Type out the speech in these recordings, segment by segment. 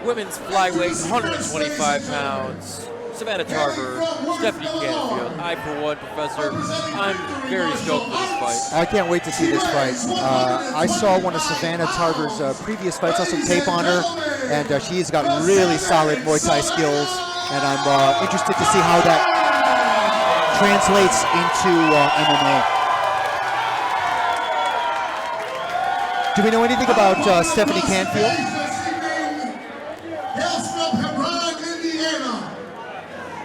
Women's flyweight, 125 pounds. Savanna Tarver, Stephanie Canfield. I, for one, Professor, I'm very stoked for this fight. I can't wait to see this fight. I saw one of Savanna Tarver's previous fights, saw some tape on her, and she's got really solid Muay Thai skills, and I'm interested to see how that translates into MMA. Do we know anything about Stephanie Canfield?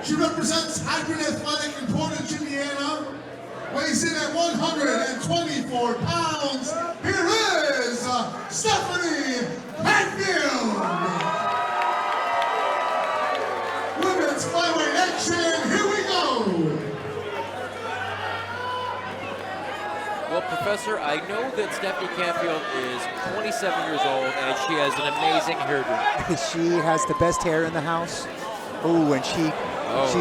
She represents Hybrid Athletic in Portage, Indiana. Weighs in at 124 pounds. Here is Stephanie Canfield. Women's flyweight action. Here we go. Well, Professor, I know that Stephanie Canfield is 27 years old and she has an amazing hairdo. She has the best hair in the house. Ooh, and she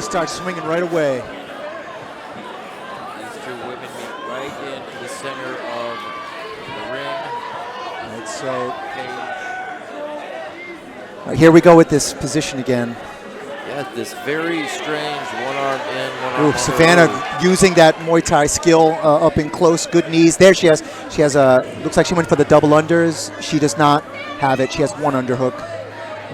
starts swinging right away. These two women meet right into the center of the ring. Right, so here we go with this position again. Yeah, this very strange one-arm in, one-arm out. Savanna using that Muay Thai skill up in close, good knees. There she has a, looks like she went for the double unders. She does not have it. She has one underhook.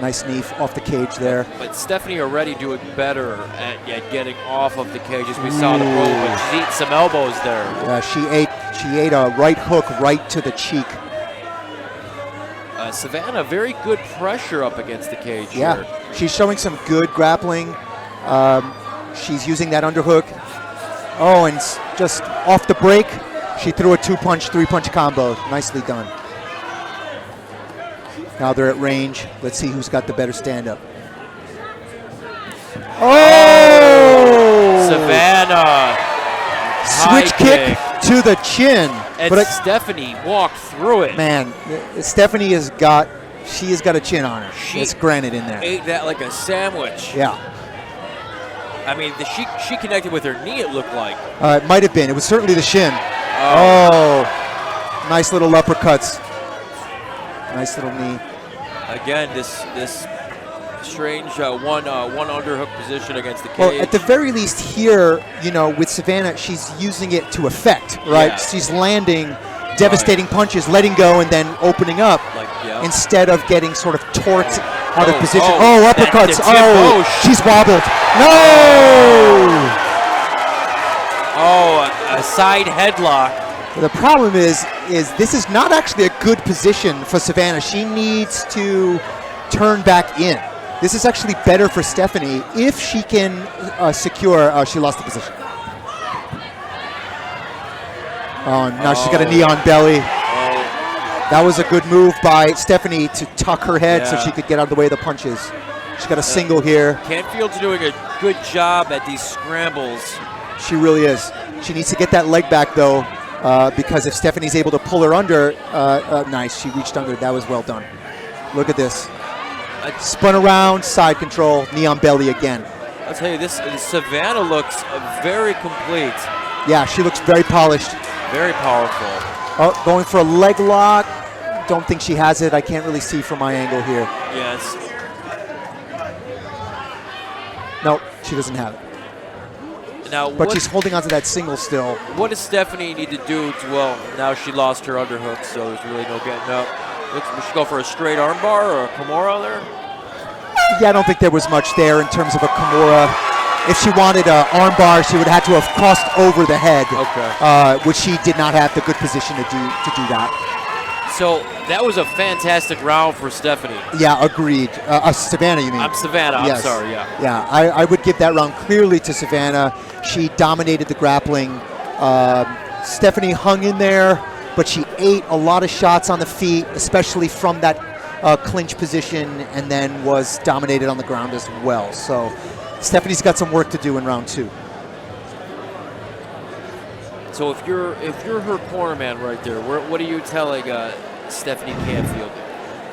Nice knee off the cage there. But Stephanie already doing better at getting off of the cage, as we saw the roll, but she's eating some elbows there. Yeah, she ate a right hook right to the cheek. Savanna, very good pressure up against the cage here. She's showing some good grappling. She's using that underhook. Oh, and just off the break, she threw a 2-punch, 3-punch combo. Nicely done. Now they're at range. Let's see who's got the better stand-up. Oh! Savannah. Switch kick to the chin. And Stephanie walked through it. Man, Stephanie has got a chin on her. It's granite in there. Ate that like a sandwich. Yeah. I mean, she connected with her knee, it looked like. It might have been. It was certainly the shin. Oh. Nice little uppercuts. Nice little knee. Again, this strange one underhook position against the cage. Well, at the very least here, with Savanna, she's using it to effect, right? Yeah. She's landing devastating punches, letting go, and then opening up instead of getting sort of torqued out of position. Oh, uppercuts. She's wobbled. No! Oh, a side headlock. The problem is this is not actually a good position for Savanna. She needs to turn back in. This is actually better for Stephanie if she can secure. She lost the position. Oh, now she's got a knee on belly. That was a good move by Stephanie to tuck her head so she could get out of the way of the punches. She's got a single here. Canfield's doing a good job at these scrambles. She really is. She needs to get that leg back, though. Because if Stephanie's able to pull her under, nice, she reached under, that was well done. Look at this. Spun around, side control, knee on belly again. I'll tell you, this Savanna looks very complete. Yeah, she looks very polished. Very powerful. Oh, going for a leg lock. Don't think she has it. I can't really see from my angle here. Yes. Nope, she doesn't have it. Now, but she's holding onto that single still. What does Stephanie need to do now she lost her underhook, so there's really no getting up. We should go for a straight armbar or a Kimura there? Yeah, I don't think there was much there in terms of a Kimura. If she wanted an armbar, she would have to have crossed over the head, which she did not have the good position to do that. So that was a fantastic round for Stephanie. Yeah, agreed. Savanna, you mean? I'm Savanna, I'm sorry, yeah. Yeah, I would give that round clearly to Savanna. She dominated the grappling. Stephanie hung in there, but she ate a lot of shots on the feet, especially from that clinch position, and then was dominated on the ground as well. So Stephanie's got some work to do in round 2. So if you're her corner man right there, what are you telling Stephanie Canfield?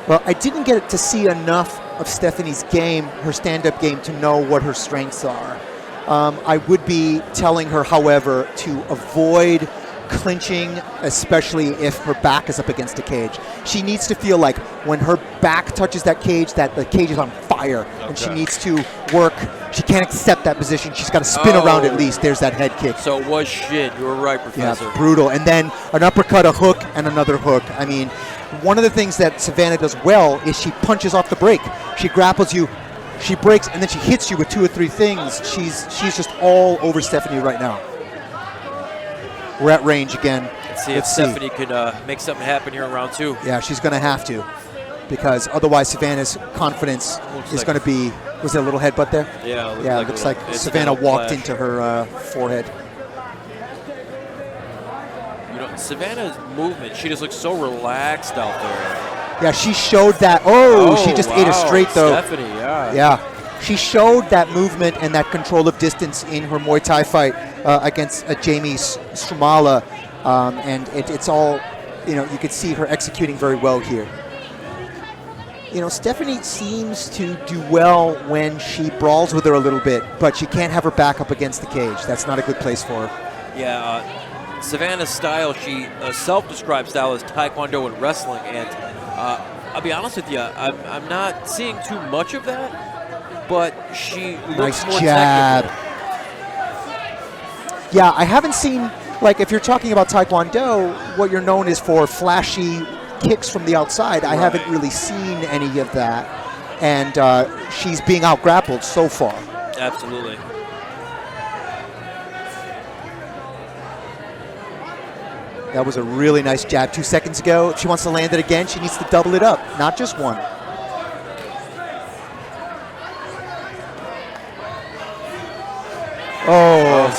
Well, I didn't get to see enough of Stephanie's game, her stand-up game, to know what her strengths are. I would be telling her, however, to avoid clinching, especially if her back is up against the cage. She needs to feel like when her back touches that cage, that the cage is on fire, and she needs to work. She can't accept that position. She's got to spin around at least. There's that head kick. So it was shin. You were right, Professor. Yeah, brutal. And then an uppercut, a hook, and another hook. I mean, one of the things that Savanna does well is she punches off the break. She grapples you, she breaks, and then she hits you with 2 or 3 things. She's just all over Stephanie right now. We're at range again. Let's see if Stephanie could make something happen here in round 2. Yeah, she's going to have to, because otherwise Savannah's confidence is going to be. Was there a little headbutt there? Yeah. It looks like Savanna walked into her forehead. You know, Savannah's movement, she just looks so relaxed out there. Yeah, she showed that. She just ate a straight though. Stephanie, yeah. Yeah, she showed that movement and that control of distance in her Muay Thai fight against Jamie Strumala, and it's all, you know, you could see her executing very well here. You know, Stephanie seems to do well when she brawls with her a little bit, but she can't have her back up against the cage. That's not a good place for her. Yeah, Savannah's style, she self-described style is Taekwondo and wrestling, and I'll be honest with you, I'm not seeing too much of that, but she looks more jab. technical. Yeah, I haven't seen, like, if you're talking about Taekwondo, what you're known is for flashy kicks from the outside. I haven't really seen any of that, and she's being out-grappled so far. Absolutely. That was a really nice jab 2 seconds ago. If she wants to land it again, she needs to double it up, not just one.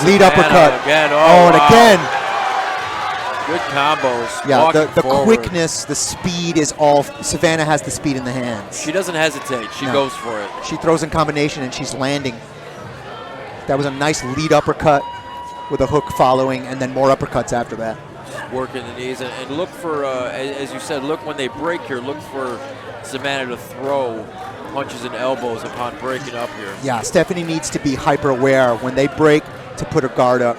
Lead uppercut. Again. And again. Good combos. Yeah, the forward. quickness, the speed is all. Savanna has the speed in the hands. She doesn't hesitate. She goes for it. She throws in combination and she's landing. That was a nice lead uppercut with a hook following, and then more uppercuts after that. Working the knees, and look for, as you said, look when they break here, look for Savanna to throw punches and elbows upon breaking up here. Yeah, Stephanie needs to be hyper aware when they break to put her guard up.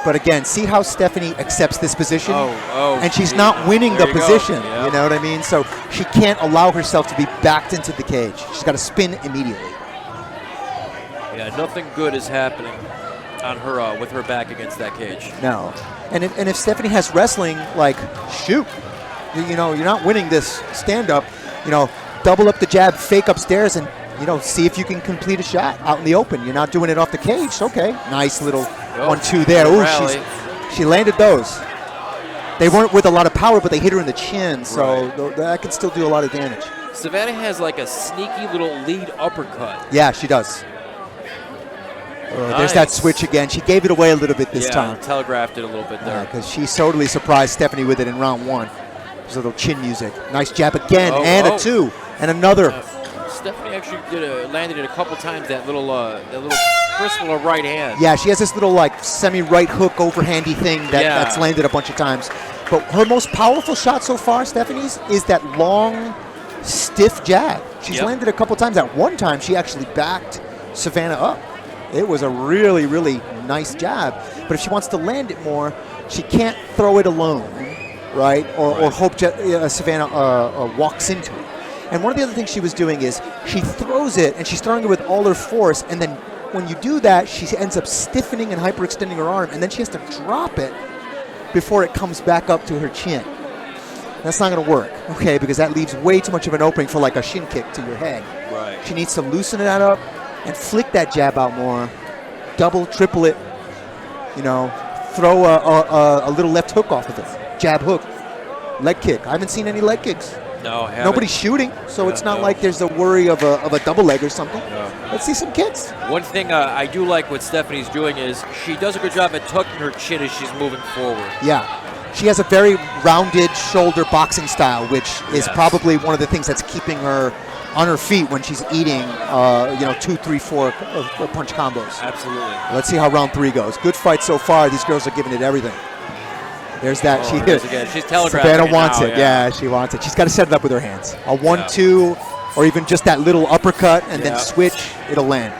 But again, see how Stephanie accepts this position? And she's not winning the position, you know what I mean? So she can't allow herself to be backed into the cage. She's got to spin immediately. Yeah, nothing good is happening on her with her back against that cage. No. And if Stephanie has wrestling, like, shoot. You know, you're not winning this stand-up. You know, double up the jab, fake upstairs, and, you know, see if you can complete a shot out in the open. You're not doing it off the cage. Okay. Nice little 1-2 there. Ooh, she landed those. They weren't with a lot of power, but they hit her in the chin, so that can still do a lot of damage. Savannah has like a sneaky little lead uppercut. Yeah, she does. There's that switch again. She gave it away a little bit this time. Telegraphed it a little bit there. Because she totally surprised Stephanie with it in round 1. There's a little chin music. Nice jab again, and a 2, and another. Stephanie actually landed it a couple times. That little crisp little right hand. Yeah, she has this little like semi-right hook overhandy thing that's landed a bunch of times. But her most powerful shot so far, Stephanie's, is that long, stiff jab. She's landed a couple times. At one time, she actually backed Savanna up. It was a really, really nice jab. But if she wants to land it more, she can't throw it alone, right? Or hope Savanna walks into it. And one of the other things she was doing is she throws it, and she's throwing it with all her force, and then when you do that, she ends up stiffening and hyperextending her arm, and then she has to drop it before it comes back up to her chin. That's not going to work, okay, because that leaves way too much of an opening for like a shin kick to your head. Right. She needs to loosen that up and flick that jab out more, double, triple it, you know, throw a little left hook off of it, jab hook, leg kick. I haven't seen any leg kicks. No, I haven't. Nobody's shooting, so it's not like there's a worry of a double leg or something. No. Let's see some kicks. One thing I do like what Stephanie's doing is she does a good job at tucking her chin as she's moving forward. Yeah. She has a very rounded shoulder boxing style, which is probably one of the things that's keeping her on her feet when she's eating, 2, 3, 4 punch combos. Absolutely. Let's see how round 3 goes. Good fight so far. These girls are giving it everything. There's that. She's telegraphing. Savannah wants it. Now, yeah, she wants it. She's got to set it up with her hands. A 1-2, or even just that little uppercut, and then switch. It'll land.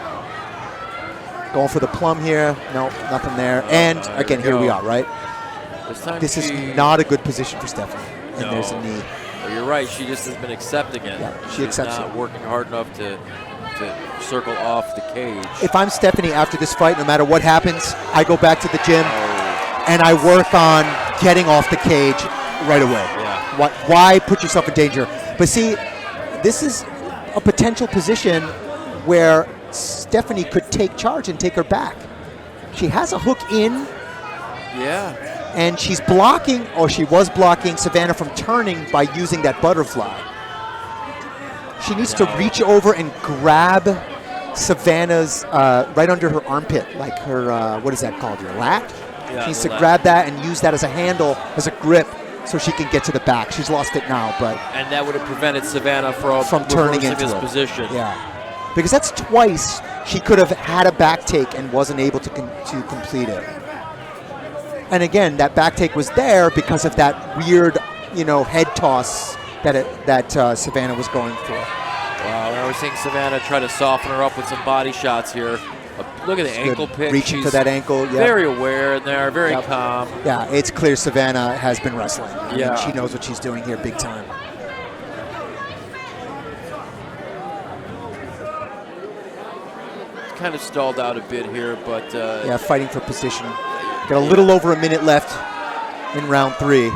Going for the plum here. Nope, nothing there. And again, here we are, right? This is not a good position for Stephanie. And there's a knee. Well, you're right. She just has been accepting it. Yeah, she accepts not it. working hard enough to circle off the cage. If I'm Stephanie after this fight, no matter what happens, I go back to the gym and I work on getting off the cage right away. Yeah. Why put yourself in danger? But see, this is a potential position where Stephanie could take charge and take her back. She has a hook in. Yeah. And she's blocking, or she was blocking, Savanna from turning by using that butterfly. She needs to reach over and grab Savannah's right under her armpit, like her, what is that called, your lat? Yeah, she needs to grab that and use that as a handle, as a grip, so she can get to the back. She's lost it now, but... And that would have prevented Savannah from turning into his it. position. Yeah. Because that's twice she could have had a back take and wasn't able to complete it. And again, that back take was there because of that weird, head toss that Savanna was going for. Wow, now we're seeing Savanna try to soften her up with some body shots here. Look at the ankle pick. Reaching for that ankle. Yep. Very aware in there, very calm. Yeah, it's clear Savanna has been wrestling. I mean, she knows what she's doing here big time. Kind of stalled out a bit here, but... yeah, fighting for position. Got a little over a minute left in round 3.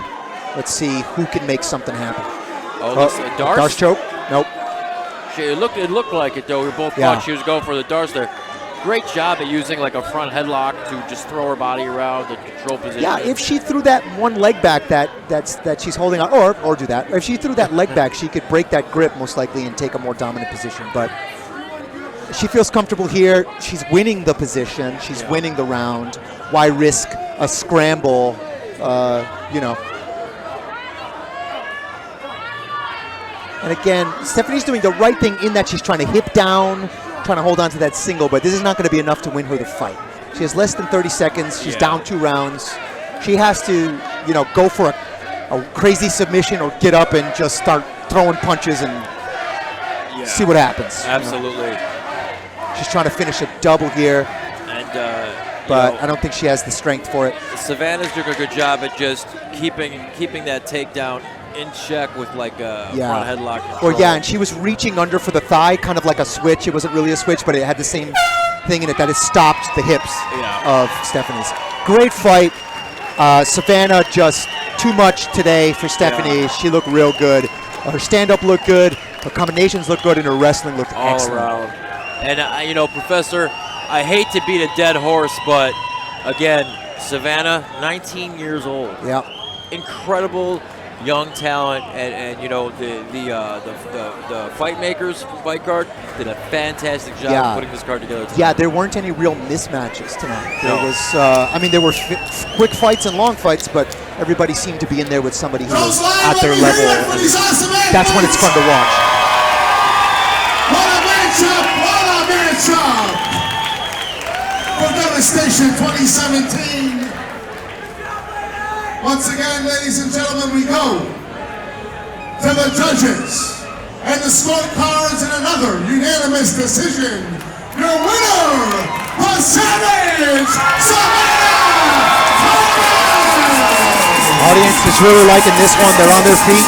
Let's see who can make something happen. Oh, Darce choke? Nope. It looked like it, though. We both thought she was going for the Darce there. Great job at using like a front headlock to just throw her body around the control position. Yeah, if she threw that one leg back that she's holding on, or do that. If she threw that leg back, she could break that grip most likely and take a more dominant position. But she feels comfortable here. She's winning the position. She's winning the round. Why risk a scramble, And again, Stephanie's doing the right thing in that she's trying to hip down, trying to hold on to that single, but this is not going to be enough to win her the fight. She has less than 30 seconds. She's down 2 rounds. She has to, go for a crazy submission or get up and just start throwing punches and see what happens. Absolutely. She's trying to finish a double here. And, but I don't think she has the strength for it. Savannah's doing a good job at just keeping that takedown in check with like a front headlock control. And she was reaching under for the thigh, kind of like a switch. It wasn't really a switch, but it had the same thing in it that it stopped the hips of Stephanie's. Great fight. Savanna just too much today for Stephanie. Yeah. She looked real good. Her stand-up looked good. Her combinations looked good, and her wrestling looked excellent. All around. And, Professor, I hate to beat a dead horse, but again, Savanna, 19 years old. Yeah. Incredible young talent, and the fight makers from Fight Card did a fantastic job of putting this card together tonight. Yeah, there weren't any real mismatches tonight. There was, there were quick fights and long fights, but everybody seemed to be in there with somebody who was at their level. That's when it's fun to watch. What a matchup! What a matchup! For Devastation 2017. Once again, ladies and gentlemen, we go to the judges and the scorecards in another unanimous decision. Your winner, the Savage Savanna Tarver! Audience is really liking this one. They're on their feet.